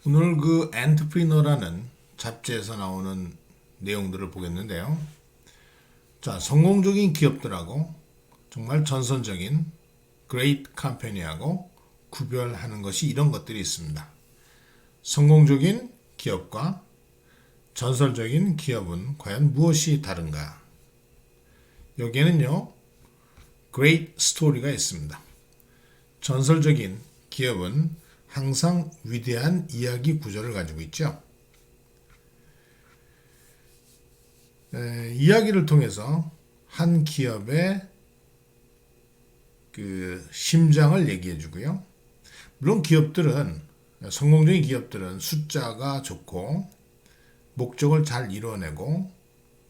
오늘 그 엔트프리너라는 잡지에서 나오는 내용들을 보겠는데요. 자, 성공적인 기업들하고 정말 전선적인 Great Company하고 구별하는 것이 이런 것들이 있습니다. 성공적인 기업과 전설적인 기업은 과연 무엇이 다른가? 여기에는요, Great Story가 있습니다. 전설적인 기업은 항상 위대한 이야기 구조를 가지고 있죠. 이야기를 통해서 한 기업의 그 심장을 얘기해 주고요. 물론 성공적인 기업들은 숫자가 좋고 목적을 잘 이뤄내고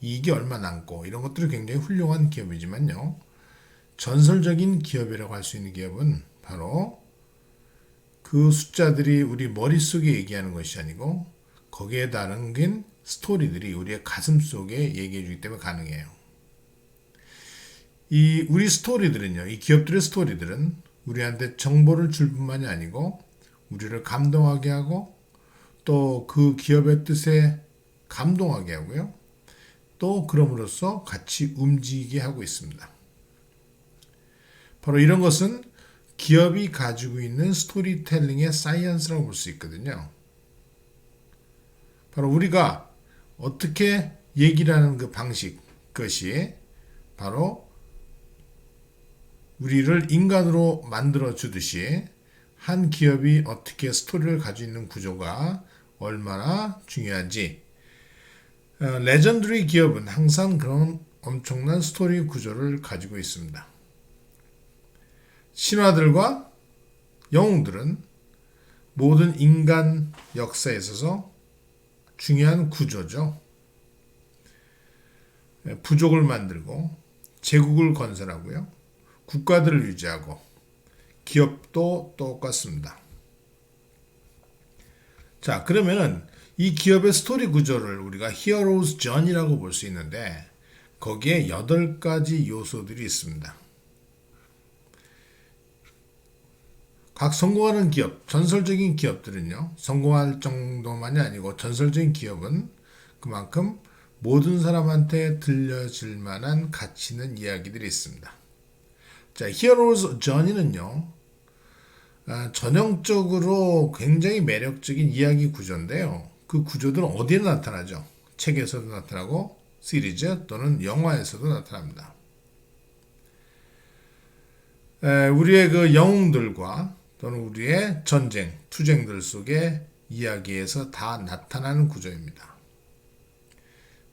이익이 얼마 남고 이런 것들이 굉장히 훌륭한 기업이지만요. 전설적인 기업이라고 할 수 있는 기업은 바로 그 숫자들이 우리 머릿속에 얘기하는 것이 아니고 거기에 담긴 스토리들이 우리의 가슴 속에 얘기해 주기 때문에 가능해요. 우리 스토리들은요, 이 기업들의 스토리들은 우리한테 정보를 줄 뿐만이 아니고 우리를 감동하게 하고 또 그 기업의 뜻에 감동하게 하고요. 또 그럼으로써 같이 움직이게 하고 있습니다. 바로 이런 것은 기업이 가지고 있는 스토리텔링의 사이언스라고 볼 수 있거든요. 바로 우리가 어떻게 얘기를 하는 그 방식, 그것이 바로 우리를 인간으로 만들어 주듯이 한 기업이 어떻게 스토리를 가지고 있는 구조가 얼마나 중요한지, 레전드리 기업은 항상 그런 엄청난 스토리 구조를 가지고 있습니다. 신화들과 영웅들은 모든 인간 역사에 있어서 중요한 구조죠. 부족을 만들고 제국을 건설하고요. 국가들을 유지하고 기업도 똑같습니다. 자, 그러면은 이 기업의 스토리 구조를 우리가 Hero's Journey라고 볼 수 있는데 거기에 8가지 요소들이 있습니다. 각 성공하는 기업, 전설적인 기업들은요, 성공할 정도만이 아니고 전설적인 기업은 그만큼 모든 사람한테 들려질 만한 가치 있는 이야기들이 있습니다. 자, Hero's Journey는요, 전형적으로 굉장히 매력적인 이야기 구조인데요. 그 구조들은 어디에 나타나죠? 책에서도 나타나고 시리즈 또는 영화에서도 나타납니다. 우리의 그 영웅들과 또는 우리의 전쟁, 투쟁들 속의 이야기에서 다 나타나는 구조입니다.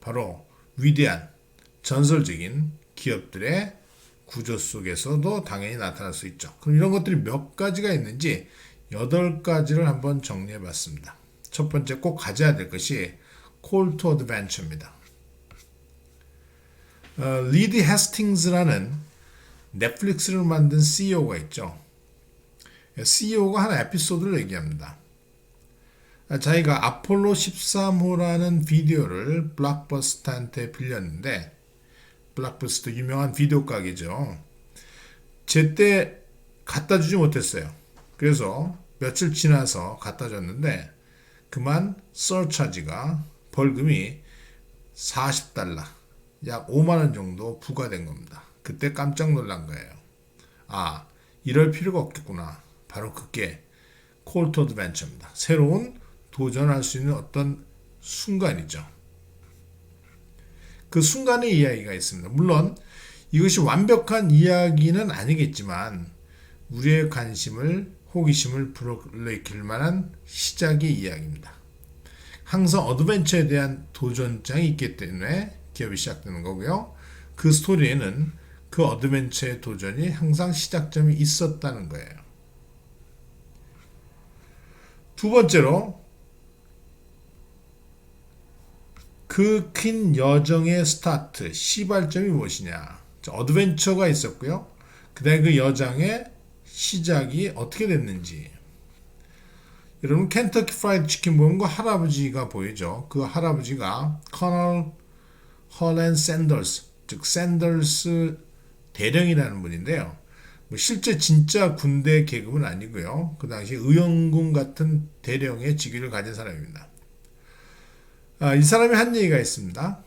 바로 위대한 전설적인 기업들의 구조 속에서도 당연히 나타날 수 있죠. 그럼 이런 것들이 몇 가지가 있는지 8가지를 한번 정리해 봤습니다. 첫 번째 꼭 가져야 될 것이 Call to Adventure입니다. 리드 헤스팅스라는 넷플릭스를 만든 CEO가 있죠. CEO가 한 에피소드를 얘기합니다. 자기가 아폴로 13호라는 비디오를 블록버스터한테 빌렸는데, 블록버스터 유명한 비디오 가게죠. 제때 갖다 주지 못했어요. 그래서 며칠 지나서 갖다 줬는데 그만 서차지가 벌금이 $40, 약 5만 원 정도 부과된 겁니다. 그때 깜짝 놀란 거예요. 아, 이럴 필요가 없겠구나. 바로 그게 Call to Adventure입니다. 새로운 도전할 수 있는 어떤 순간이죠. 그 순간의 이야기가 있습니다. 물론 이것이 완벽한 이야기는 아니겠지만 우리의 관심을, 호기심을 불러일으킬 만한 시작의 이야기입니다. 항상 어드벤처에 대한 도전장이 있기 때문에 기업이 시작되는 거고요. 그 스토리에는 그 어드벤처의 도전이 항상 시작점이 있었다는 거예요. 두 번째로 그 긴 여정의 스타트, 시발점이 무엇이냐. 어드벤처가 있었고요. 그 다음에 그 여정의 시작이 어떻게 됐는지. 여러분 켄터키 프라이드 치킨 보면 그 할아버지가 보이죠. 그 할아버지가 커널 헐앤 샌더스, 즉 샌더스 대령이라는 분인데요. 뭐 실제 진짜 군대 계급은 아니고요. 그 당시 의용군 같은 대령의 직위를 가진 사람입니다. 이 사람이 한 얘기가 있습니다.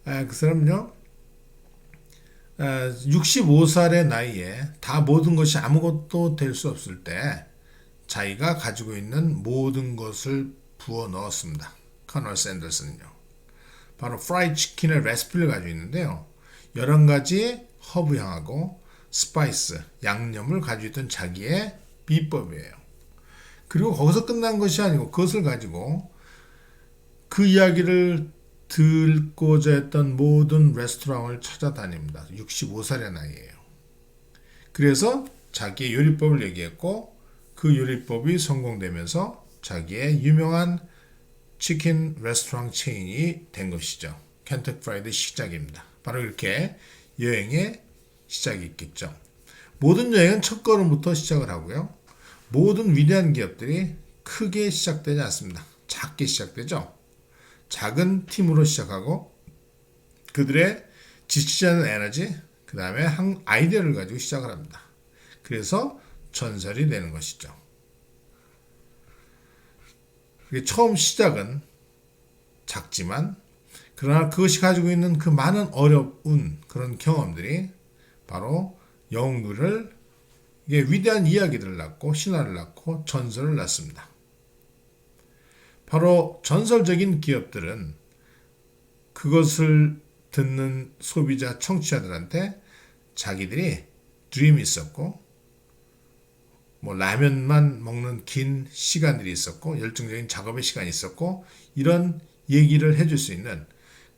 그 사람은요, 65살의 나이에 다 모든 것이 아무것도 될 수 없을 때 자기가 가지고 있는 모든 것을 부어 넣었습니다. 커널 샌더슨은요. 바로 프라이드 치킨의 레시피를 가지고 있는데요. 11가지 허브향하고 스파이스, 양념을 가지고 있던 자기의 비법이에요. 그리고 거기서 끝난 것이 아니고 그것을 가지고 그 이야기를 듣고자 했던 모든 레스토랑을 찾아다닙니다. 65살의 나이에요. 그래서 자기의 요리법을 얘기했고 그 요리법이 성공되면서 자기의 유명한 치킨 레스토랑 체인이 된 것이죠. 켄터키 프라이드 시작입니다. 바로 이렇게 여행의 시작이 있겠죠. 모든 여행은 첫 걸음부터 시작을 하고요. 모든 위대한 기업들이 크게 시작되지 않습니다. 작게 시작되죠. 작은 팀으로 시작하고 그들의 지치지 않는 에너지, 그 다음에 한 아이디어를 가지고 시작을 합니다. 그래서 전설이 되는 것이죠. 처음 시작은 작지만 그러나 그것이 가지고 있는 그 많은 어려운 그런 경험들이 바로 영웅들을 위대한 이야기들을 낳고 신화를 낳고 전설을 낳습니다. 바로 전설적인 기업들은 그것을 듣는 소비자 청취자들한테 자기들이 드림이 있었고 뭐 라면만 먹는 긴 시간들이 있었고 열정적인 작업의 시간이 있었고 이런 얘기를 해줄 수 있는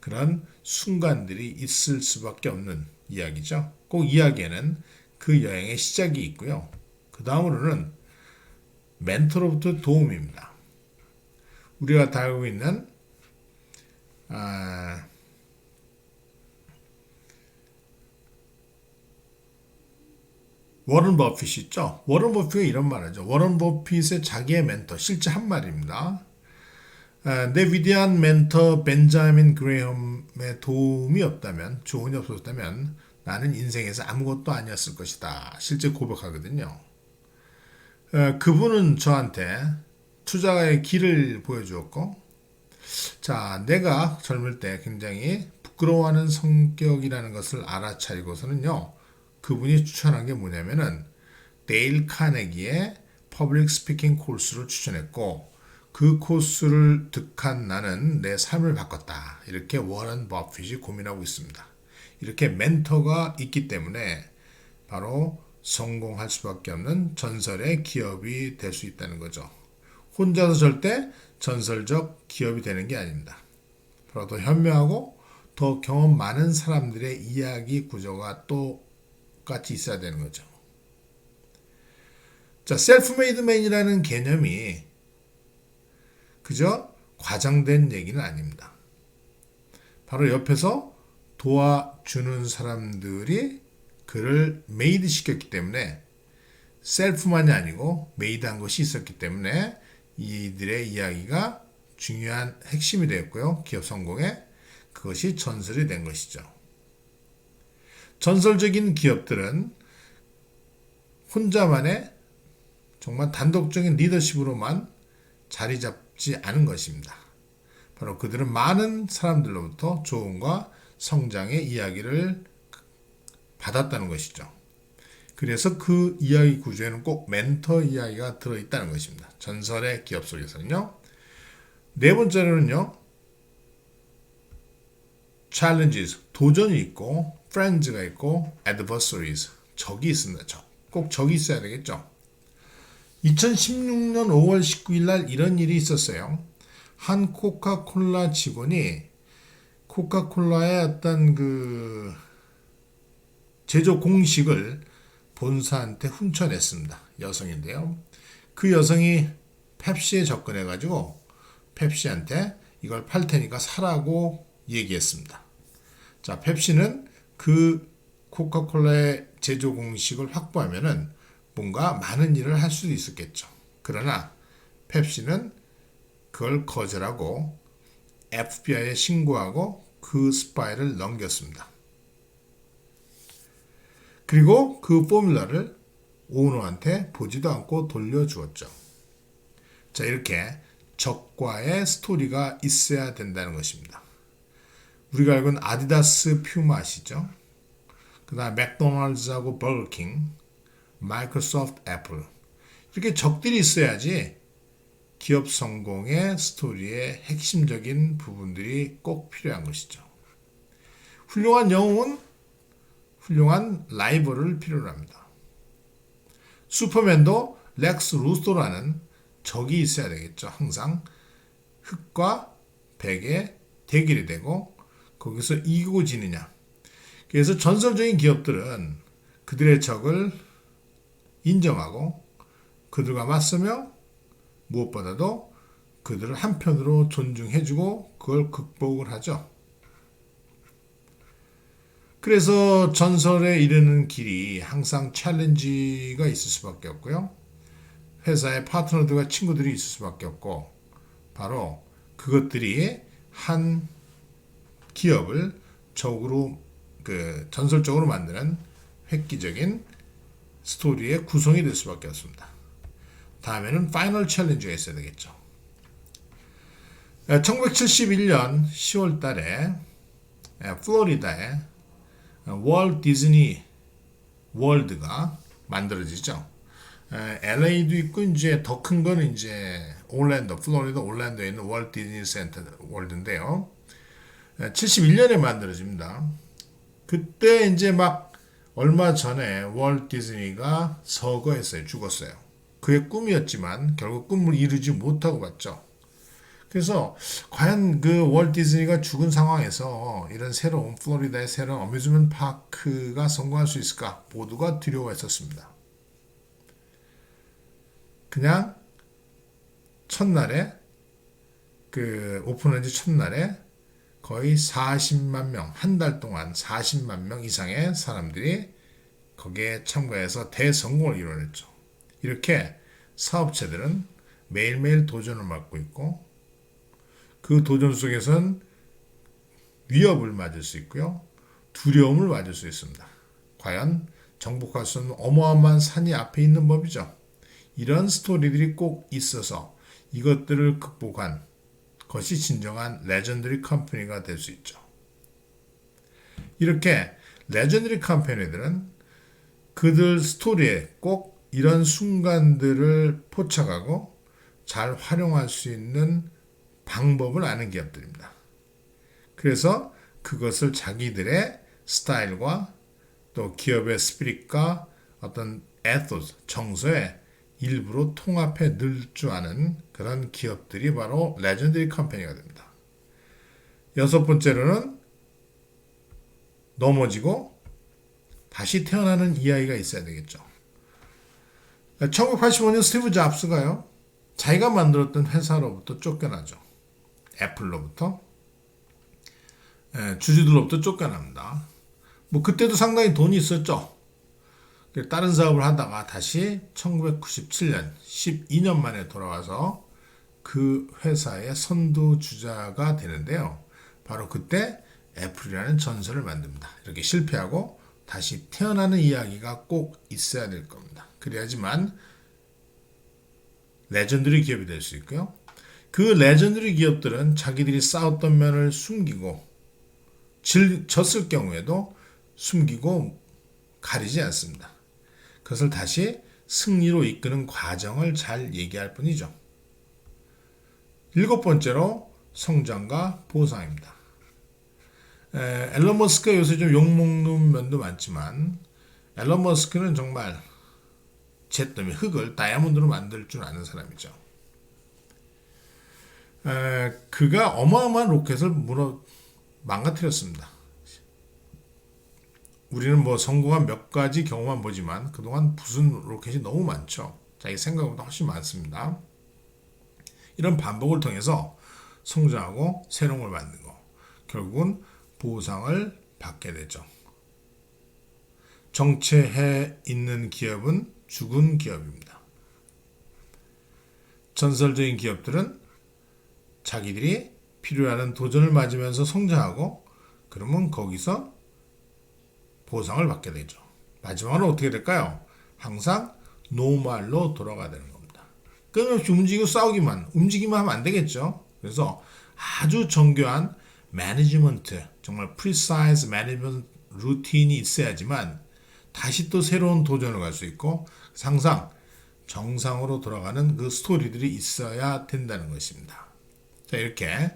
그런 순간들이 있을 수밖에 없는 이야기죠. 꼭 이야기에는 그 여행의 시작이 있고요. 그 다음으로는 멘토로부터 도움입니다. 우리가 다 알고 있는 워런 버핏이 있죠. 워런 버핏이 이런 말하죠. 워런 버핏의 자기의 멘토, 실제 한 말입니다. 내 위대한 멘토 벤자민 그레이엄의 도움이 없다면, 조언이 없었다면 나는 인생에서 아무것도 아니었을 것이다. 실제 고백하거든요. 그분은 저한테 투자의 길을 보여주었고, 자, 내가 젊을 때 굉장히 부끄러워하는 성격이라는 것을 알아차리고서는요, 그분이 추천한 게 뭐냐면은 데일 카네기의 퍼블릭 스피킹 코스를 추천했고 그 코스를 득한 나는 내 삶을 바꿨다. 이렇게 워런 버핏이 고민하고 있습니다. 이렇게 멘토가 있기 때문에 바로 성공할 수밖에 없는 전설의 기업이 될 수 있다는 거죠. 혼자서 절대 전설적 기업이 되는 게 아닙니다. 바로 더 현명하고 더 경험 많은 사람들의 이야기 구조가 또 같이 있어야 되는 거죠. 자, 셀프메이드 맨이라는 개념이 그저 과장된 얘기는 아닙니다. 바로 옆에서 도와주는 사람들이 그를 메이드 시켰기 때문에 셀프만이 아니고 메이드한 것이 있었기 때문에 이들의 이야기가 중요한 핵심이 되었고요. 기업 성공에 그것이 전설이 된 것이죠. 전설적인 기업들은 혼자만의 정말 단독적인 리더십으로만 자리 잡지 않은 것입니다. 바로 그들은 많은 사람들로부터 조언과 성장의 이야기를 받았다는 것이죠. 그래서 그 이야기 구조에는 꼭 멘토 이야기가 들어있다는 것입니다. 전설의 기업 속에서는요. 네 번째로는요. challenges, 도전이 있고 friends가 있고 adversaries, 적이 있습니다. 꼭 적이 있어야 되겠죠. 2016년 5월 19일 날 이런 일이 있었어요. 한 코카콜라 직원이 코카콜라의 어떤 그 제조 공식을 본사한테 훔쳐냈습니다. 여성인데요. 그 여성이 펩시에 접근해가지고 펩시한테 이걸 팔 테니까 사라고 얘기했습니다. 자, 펩시는 그 코카콜라의 제조 공식을 확보하면은 뭔가 많은 일을 할 수도 있었겠죠. 그러나 펩시는 그걸 거절하고 FBI에 신고하고 그 스파이를 넘겼습니다. 그리고 그 포뮬러를 오너한테 보지도 않고 돌려주었죠. 자, 이렇게 적과의 스토리가 있어야 된다는 것입니다. 우리가 알고 있는 아디다스, 퓨마 아시죠? 그 다음 맥도날드하고 버거킹, 마이크로소프트, 애플 이렇게 적들이 있어야지 기업 성공의 스토리의 핵심적인 부분들이 꼭 필요한 것이죠. 훌륭한 영웅은 훌륭한 라이벌을 필요로 합니다. 슈퍼맨도 렉스 루소라는 적이 있어야 되겠죠. 항상 흑과 백의 대결이 되고 거기서 이기고 지느냐. 그래서 전설적인 기업들은 그들의 적을 인정하고 그들과 맞서며 무엇보다도 그들을 한편으로 존중해주고 그걸 극복을 하죠. 그래서 전설에 이르는 길이 항상 챌린지가 있을 수밖에 없고요. 회사의 파트너들과 친구들이 있을 수밖에 없고 바로 그것들이 한 기업을 적으로 전설적으로 만드는 획기적인 스토리의 구성이 될 수밖에 없습니다. 다음에는 파이널 챌린지가 있어야 되겠죠. 1971년 10월 달에 플로리다에 월트 디즈니 월드가 만들어지죠. LA도 있고 이제 더 큰 거는 이제 플로리다 올랜도에 있는 월트 디즈니 센터 월드인데요. 71년에 만들어집니다. 그때 이제 막 얼마 전에 월트 디즈니가 서거했어요. 죽었어요. 그의 꿈이었지만 결국 꿈을 이루지 못하고 봤죠. 그래서 과연 그 월트 디즈니가 죽은 상황에서 이런 새로운 플로리다의 새로운 어뮤즈먼트 파크가 성공할 수 있을까? 모두가 두려워했었습니다. 그냥 첫날에 오픈한 지 첫날에 거의 40만 명, 한 달 동안 40만 명 이상의 사람들이 거기에 참가해서 대성공을 이뤄냈죠. 이렇게 사업체들은 매일매일 도전을 받고 있고 그 도전 속에선 위협을 맞을 수 있고요. 두려움을 맞을 수 있습니다. 과연 정복할 수 없는 어마어마한 산이 앞에 있는 법이죠. 이런 스토리들이 꼭 있어서 이것들을 극복한 것이 진정한 레전더리 컴퍼니가 될 수 있죠. 이렇게 레전더리 컴퍼니들은 그들 스토리에 꼭 이런 순간들을 포착하고 잘 활용할 수 있는 방법을 아는 기업들입니다. 그래서 그것을 자기들의 스타일과 또 기업의 스피릿과 어떤 에토스, 정서의 일부로 통합해 넣을 줄 아는 그런 기업들이 바로 레전더리 컴퍼니가 됩니다. 여섯 번째로는 넘어지고 다시 태어나는 이야기가 있어야 되겠죠. 1985년 스티브 잡스가요. 자기가 만들었던 회사로부터 쫓겨나죠. 애플로부터. 주주들로부터 쫓겨납니다. 뭐 그때도 상당히 돈이 있었죠. 다른 사업을 하다가 다시 1997년 12년 만에 돌아와서 그 회사의 선두주자가 되는데요. 바로 그때 애플이라는 전설을 만듭니다. 이렇게 실패하고 다시 태어나는 이야기가 꼭 있어야 될 겁니다. 그래야지만 레전더리 기업이 될 수 있고요. 그 레전더리 기업들은 자기들이 싸웠던 면을 숨기고 졌을 경우에도 숨기고 가리지 않습니다. 그것을 다시 승리로 이끄는 과정을 잘 얘기할 뿐이죠. 일곱 번째로 성장과 보상입니다. 앨런 머스크가 요새 좀 욕먹는 면도 많지만 앨런 머스크는 정말 잿더미 흙을 다이아몬드로 만들 줄 아는 사람이죠. 그가 어마어마한 로켓을 망가뜨렸습니다. 우리는 뭐 성공한 몇 가지 경우만 보지만 그동안 부순 로켓이 너무 많죠. 자기 생각보다 훨씬 많습니다. 이런 반복을 통해서 성장하고 새로운 걸 만들고 결국은 보상을 받게 되죠. 정체해 있는 기업은 죽은 기업입니다. 전설적인 기업들은 자기들이 필요하는 도전을 맞으면서 성장하고 그러면 거기서 보상을 받게 되죠. 마지막으로 어떻게 될까요? 항상 노말로 돌아가야 되는 겁니다. 끊임없이 움직이고 싸우기만, 움직이만 하면 안 되겠죠. 그래서 아주 정교한 매니지먼트, 정말 precise 매니지먼트 루틴이 있어야지만 다시 또 새로운 도전을 갈 수 있고 항상 정상으로 돌아가는 그 스토리들이 있어야 된다는 것입니다. 자, 이렇게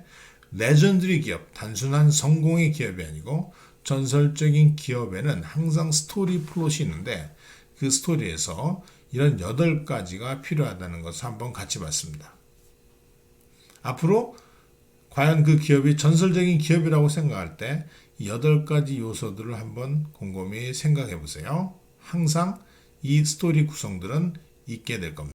레전드리 기업, 단순한 성공의 기업이 아니고 전설적인 기업에는 항상 스토리 플롯이 있는데 그 스토리에서 이런 8가지가 필요하다는 것을 한번 같이 봤습니다. 앞으로 과연 그 기업이 전설적인 기업이라고 생각할 때 이 8가지 요소들을 한번 곰곰이 생각해 보세요. 항상 이 스토리 구성들은 있게 될 겁니다.